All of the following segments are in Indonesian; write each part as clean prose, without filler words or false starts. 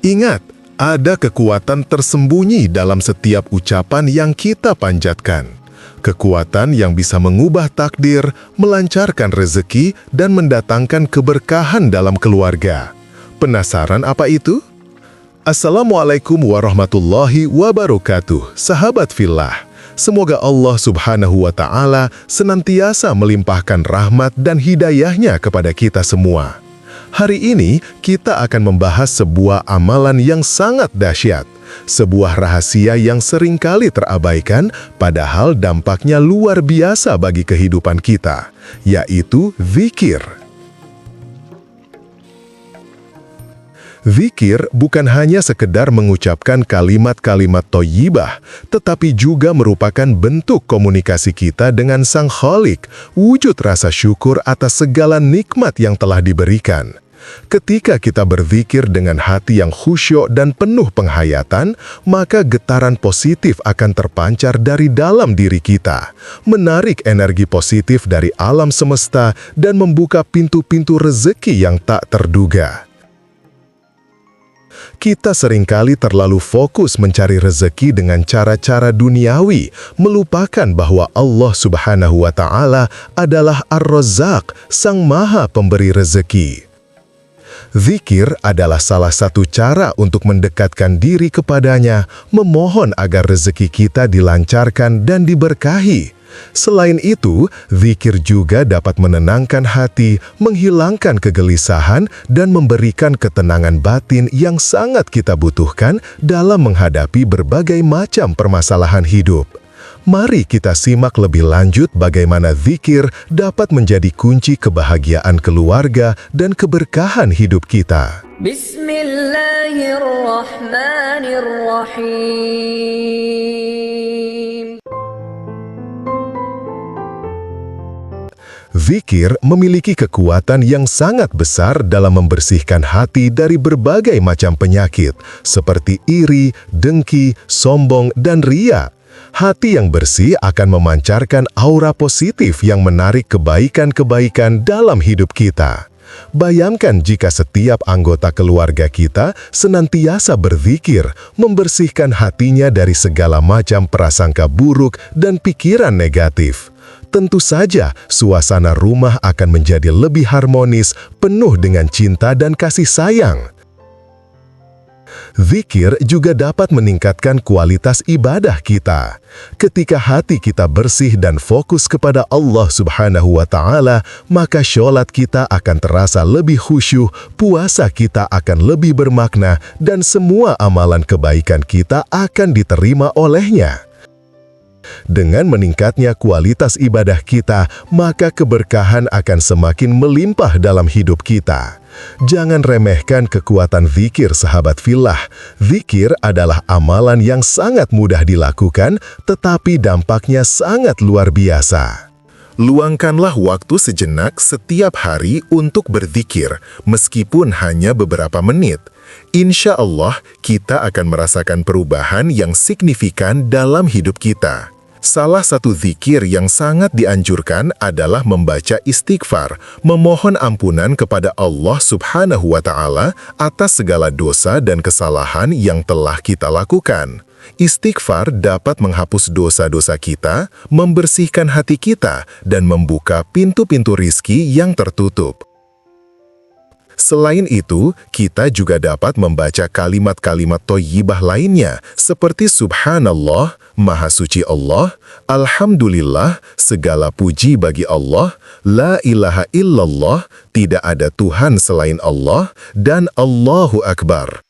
Ingat, ada kekuatan tersembunyi dalam setiap ucapan yang kita panjatkan. Kekuatan yang bisa mengubah takdir, melancarkan rezeki, dan mendatangkan keberkahan dalam keluarga. Penasaran apa itu? Assalamualaikum warahmatullahi wabarakatuh, sahabat fillah. Semoga Allah Subhanahu wa Ta'ala senantiasa melimpahkan rahmat dan hidayahnya kepada kita semua. Hari ini kita akan membahas sebuah amalan yang sangat dahsyat, sebuah rahasia yang seringkali terabaikan, padahal dampaknya luar biasa bagi kehidupan kita, yaitu zikir. Zikir bukan hanya sekedar mengucapkan kalimat-kalimat thayyibah, tetapi juga merupakan bentuk komunikasi kita dengan Sang Khalik, wujud rasa syukur atas segala nikmat yang telah diberikan. Ketika kita berzikir dengan hati yang khusyuk dan penuh penghayatan, maka getaran positif akan terpancar dari dalam diri kita, menarik energi positif dari alam semesta dan membuka pintu-pintu rezeki yang tak terduga. Kita seringkali terlalu fokus mencari rezeki dengan cara-cara duniawi, melupakan bahwa Allah Subhanahu wa Ta'ala adalah Ar-Razzaq, Sang Maha Pemberi Rezeki. Zikir adalah salah satu cara untuk mendekatkan diri kepadanya, memohon agar rezeki kita dilancarkan dan diberkahi. Selain itu, zikir juga dapat menenangkan hati, menghilangkan kegelisahan, dan memberikan ketenangan batin yang sangat kita butuhkan dalam menghadapi berbagai macam permasalahan hidup. Mari kita simak lebih lanjut bagaimana zikir dapat menjadi kunci kebahagiaan keluarga dan keberkahan hidup kita. Bismillahirrahmanirrahim. Zikir memiliki kekuatan yang sangat besar dalam membersihkan hati dari berbagai macam penyakit, seperti iri, dengki, sombong, dan ria. Hati yang bersih akan memancarkan aura positif yang menarik kebaikan-kebaikan dalam hidup kita. Bayangkan jika setiap anggota keluarga kita senantiasa berzikir, membersihkan hatinya dari segala macam prasangka buruk dan pikiran negatif. Tentu saja, suasana rumah akan menjadi lebih harmonis, penuh dengan cinta dan kasih sayang. Zikir juga dapat meningkatkan kualitas ibadah kita. Ketika hati kita bersih dan fokus kepada Allah Subhanahu wa Ta'ala, maka sholat kita akan terasa lebih khusyuk, puasa kita akan lebih bermakna, dan semua amalan kebaikan kita akan diterima olehnya. Dengan meningkatnya kualitas ibadah kita, maka keberkahan akan semakin melimpah dalam hidup kita. Jangan remehkan kekuatan zikir, sahabat fillah. Zikir adalah amalan yang sangat mudah dilakukan, tetapi dampaknya sangat luar biasa. Luangkanlah waktu sejenak setiap hari untuk berzikir, meskipun hanya beberapa menit. Insya Allah, kita akan merasakan perubahan yang signifikan dalam hidup kita. Salah satu zikir yang sangat dianjurkan adalah membaca istighfar, memohon ampunan kepada Allah Subhanahu wa Ta'ala atas segala dosa dan kesalahan yang telah kita lakukan. Istighfar dapat menghapus dosa-dosa kita, membersihkan hati kita, dan membuka pintu-pintu rizki yang tertutup. Selain itu, kita juga dapat membaca kalimat-kalimat thayyibah lainnya, seperti Subhanallah, Maha Suci Allah, Alhamdulillah, segala puji bagi Allah, La ilaha illallah, tidak ada Tuhan selain Allah, dan Allahu Akbar.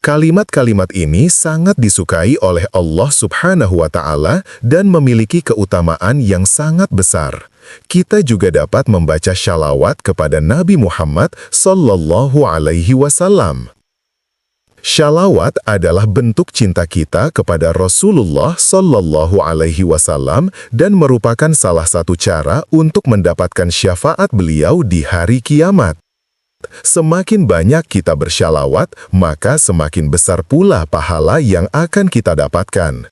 Kalimat-kalimat ini sangat disukai oleh Allah Subhanahu wa Ta'ala dan memiliki keutamaan yang sangat besar. Kita juga dapat membaca shalawat kepada Nabi Muhammad Sallallahu Alaihi Wasallam. Shalawat adalah bentuk cinta kita kepada Rasulullah Sallallahu Alaihi Wasallam dan merupakan salah satu cara untuk mendapatkan syafaat beliau di hari kiamat. Semakin banyak kita bershalawat, maka semakin besar pula pahala yang akan kita dapatkan.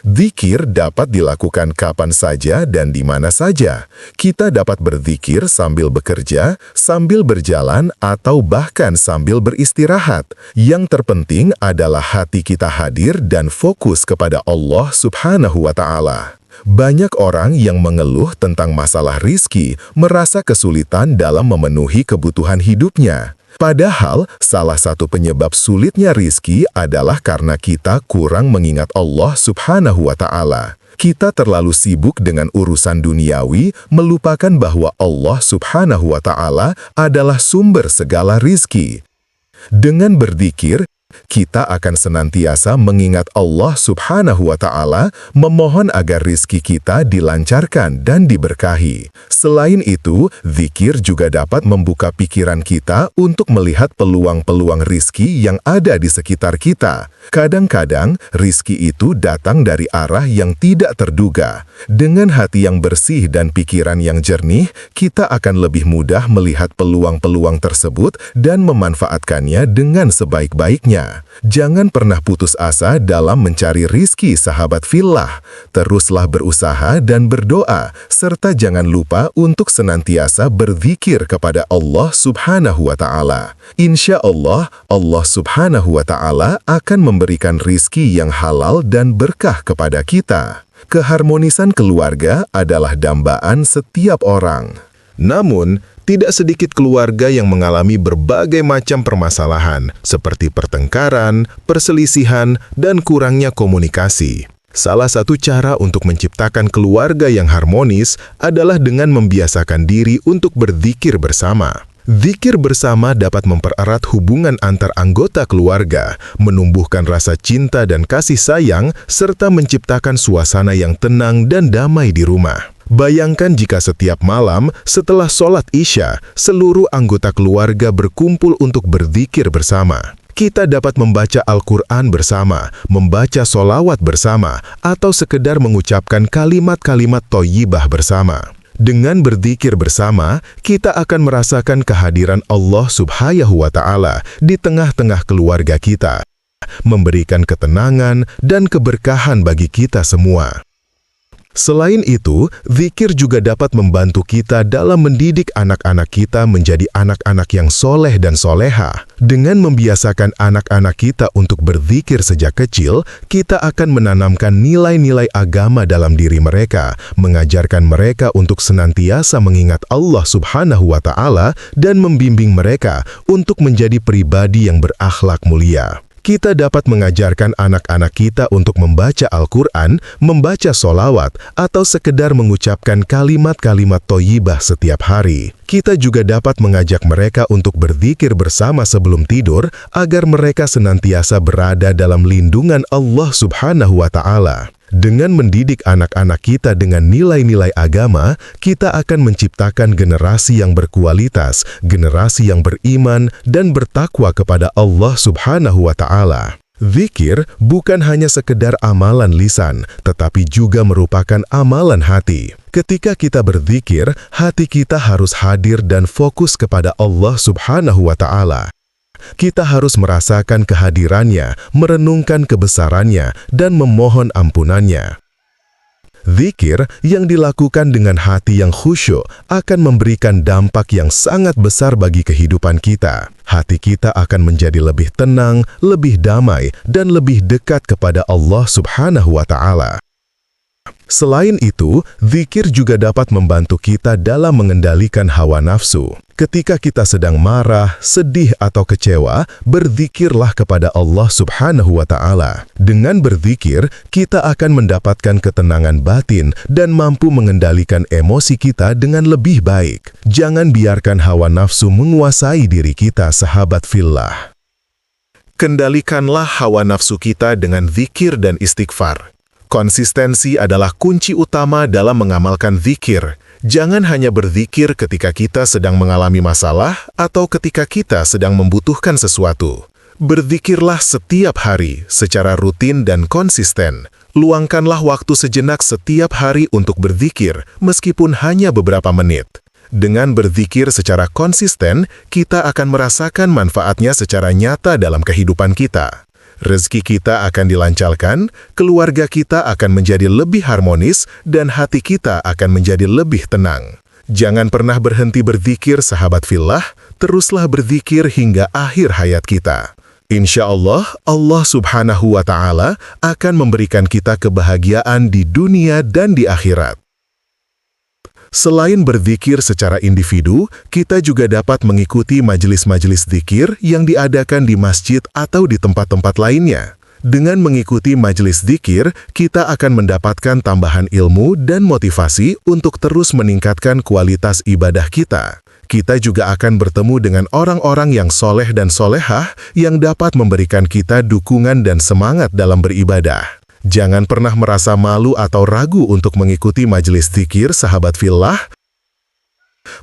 Dzikir dapat dilakukan kapan saja dan di mana saja. Kita dapat berzikir sambil bekerja, sambil berjalan, atau bahkan sambil beristirahat. Yang terpenting adalah hati kita hadir dan fokus kepada Allah Subhanahu wa Ta'ala. Banyak orang yang mengeluh tentang masalah rizki merasa kesulitan dalam memenuhi kebutuhan hidupnya. Padahal, salah satu penyebab sulitnya rizki adalah karena kita kurang mengingat Allah Subhanahu wa Ta'ala. Kita terlalu sibuk dengan urusan duniawi, melupakan bahwa Allah Subhanahu wa Ta'ala adalah sumber segala rizki. Dengan berzikir, kita akan senantiasa mengingat Allah Subhanahu wa Ta'ala, memohon agar rizki kita dilancarkan dan diberkahi. Selain itu, zikir juga dapat membuka pikiran kita untuk melihat peluang-peluang rizki yang ada di sekitar kita. Kadang-kadang, rizki itu datang dari arah yang tidak terduga. Dengan hati yang bersih dan pikiran yang jernih, kita akan lebih mudah melihat peluang-peluang tersebut dan memanfaatkannya dengan sebaik-baiknya. Jangan pernah putus asa dalam mencari rizki, sahabat fillah. Teruslah berusaha dan berdoa, serta jangan lupa untuk senantiasa berzikir kepada Allah Subhanahu wa Ta'ala. Insya Allah, Allah Subhanahu wa Ta'ala akan memberikan rizki yang halal dan berkah kepada kita. Keharmonisan keluarga adalah dambaan setiap orang. Namun, tidak sedikit keluarga yang mengalami berbagai macam permasalahan, seperti pertengkaran, perselisihan, dan kurangnya komunikasi. Salah satu cara untuk menciptakan keluarga yang harmonis adalah dengan membiasakan diri untuk berzikir bersama. Zikir bersama dapat mempererat hubungan antar anggota keluarga, menumbuhkan rasa cinta dan kasih sayang, serta menciptakan suasana yang tenang dan damai di rumah. Bayangkan jika setiap malam setelah sholat Isya, seluruh anggota keluarga berkumpul untuk berzikir bersama. Kita dapat membaca Al-Quran bersama, membaca sholawat bersama, atau sekedar mengucapkan kalimat-kalimat thayyibah bersama. Dengan berzikir bersama, kita akan merasakan kehadiran Allah Subhanahu wa Ta'ala di tengah-tengah keluarga kita, memberikan ketenangan dan keberkahan bagi kita semua. Selain itu, zikir juga dapat membantu kita dalam mendidik anak-anak kita menjadi anak-anak yang soleh dan soleha. Dengan membiasakan anak-anak kita untuk berzikir sejak kecil, kita akan menanamkan nilai-nilai agama dalam diri mereka, mengajarkan mereka untuk senantiasa mengingat Allah Subhanahu wa Ta'ala, dan membimbing mereka untuk menjadi pribadi yang berakhlak mulia. Kita dapat mengajarkan anak-anak kita untuk membaca Al-Quran, membaca sholawat, atau sekedar mengucapkan kalimat-kalimat thayyibah setiap hari. Kita juga dapat mengajak mereka untuk berzikir bersama sebelum tidur, agar mereka senantiasa berada dalam lindungan Allah Subhanahu wa Ta'ala. Dengan mendidik anak-anak kita dengan nilai-nilai agama, kita akan menciptakan generasi yang berkualitas, generasi yang beriman, dan bertakwa kepada Allah Subhanahu wa Ta'ala. Zikir bukan hanya sekedar amalan lisan, tetapi juga merupakan amalan hati. Ketika kita berzikir, hati kita harus hadir dan fokus kepada Allah Subhanahu wa Ta'ala. Kita harus merasakan kehadirannya, merenungkan kebesarannya, dan memohon ampunannya. Zikir yang dilakukan dengan hati yang khusyuk akan memberikan dampak yang sangat besar bagi kehidupan kita. Hati kita akan menjadi lebih tenang, lebih damai, dan lebih dekat kepada Allah Subhanahu wa Ta'ala. Selain itu, zikir juga dapat membantu kita dalam mengendalikan hawa nafsu. Ketika kita sedang marah, sedih, atau kecewa, berzikirlah kepada Allah Subhanahu wa Ta'ala. Dengan berzikir, kita akan mendapatkan ketenangan batin dan mampu mengendalikan emosi kita dengan lebih baik. Jangan biarkan hawa nafsu menguasai diri kita, sahabat fillah. Kendalikanlah hawa nafsu kita dengan zikir dan istighfar. Konsistensi adalah kunci utama dalam mengamalkan zikir. Jangan hanya berzikir ketika kita sedang mengalami masalah atau ketika kita sedang membutuhkan sesuatu. Berzikirlah setiap hari secara rutin dan konsisten. Luangkanlah waktu sejenak setiap hari untuk berzikir, meskipun hanya beberapa menit. Dengan berzikir secara konsisten, kita akan merasakan manfaatnya secara nyata dalam kehidupan kita. rezeki kita akan dilancarkan, keluarga kita akan menjadi lebih harmonis, dan hati kita akan menjadi lebih tenang. Jangan pernah berhenti berzikir, sahabat fillah, teruslah berzikir hingga akhir hayat kita. Insya Allah, Allah Subhanahu wa Ta'ala akan memberikan kita kebahagiaan di dunia dan di akhirat. Selain berzikir secara individu, kita juga dapat mengikuti majelis-majelis zikir yang diadakan di masjid atau di tempat-tempat lainnya. Dengan mengikuti majelis zikir, kita akan mendapatkan tambahan ilmu dan motivasi untuk terus meningkatkan kualitas ibadah kita. Kita juga akan bertemu dengan orang-orang yang soleh dan solehah yang dapat memberikan kita dukungan dan semangat dalam beribadah. Jangan pernah merasa malu atau ragu untuk mengikuti majelis zikir, sahabat fillah.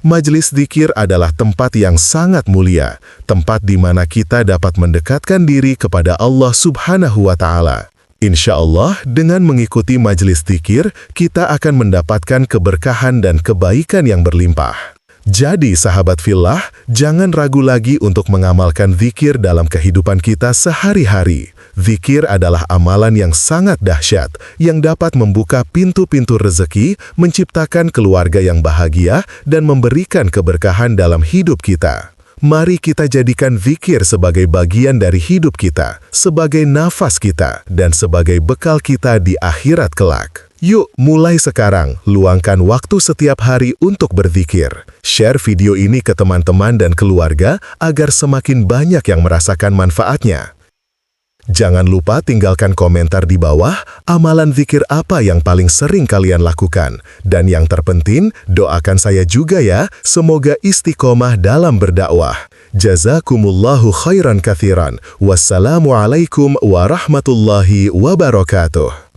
Majelis zikir adalah tempat yang sangat mulia, tempat di mana kita dapat mendekatkan diri kepada Allah Subhanahu wa Ta'ala. Insya Allah, dengan mengikuti majelis zikir, kita akan mendapatkan keberkahan dan kebaikan yang berlimpah. Jadi, sahabat fillah, jangan ragu lagi untuk mengamalkan zikir dalam kehidupan kita sehari-hari. Zikir adalah amalan yang sangat dahsyat, yang dapat membuka pintu-pintu rezeki, menciptakan keluarga yang bahagia, dan memberikan keberkahan dalam hidup kita. Mari kita jadikan zikir sebagai bagian dari hidup kita, sebagai nafas kita, dan sebagai bekal kita di akhirat kelak. Yuk, mulai sekarang, luangkan waktu setiap hari untuk berzikir. Share video ini ke teman-teman dan keluarga agar semakin banyak yang merasakan manfaatnya. Jangan lupa tinggalkan komentar di bawah, amalan zikir apa yang paling sering kalian lakukan. Dan yang terpenting, doakan saya juga ya, semoga istiqomah dalam berdakwah. Jazakumullahu khairan katsiran. Wassalamualaikum warahmatullahi wabarakatuh.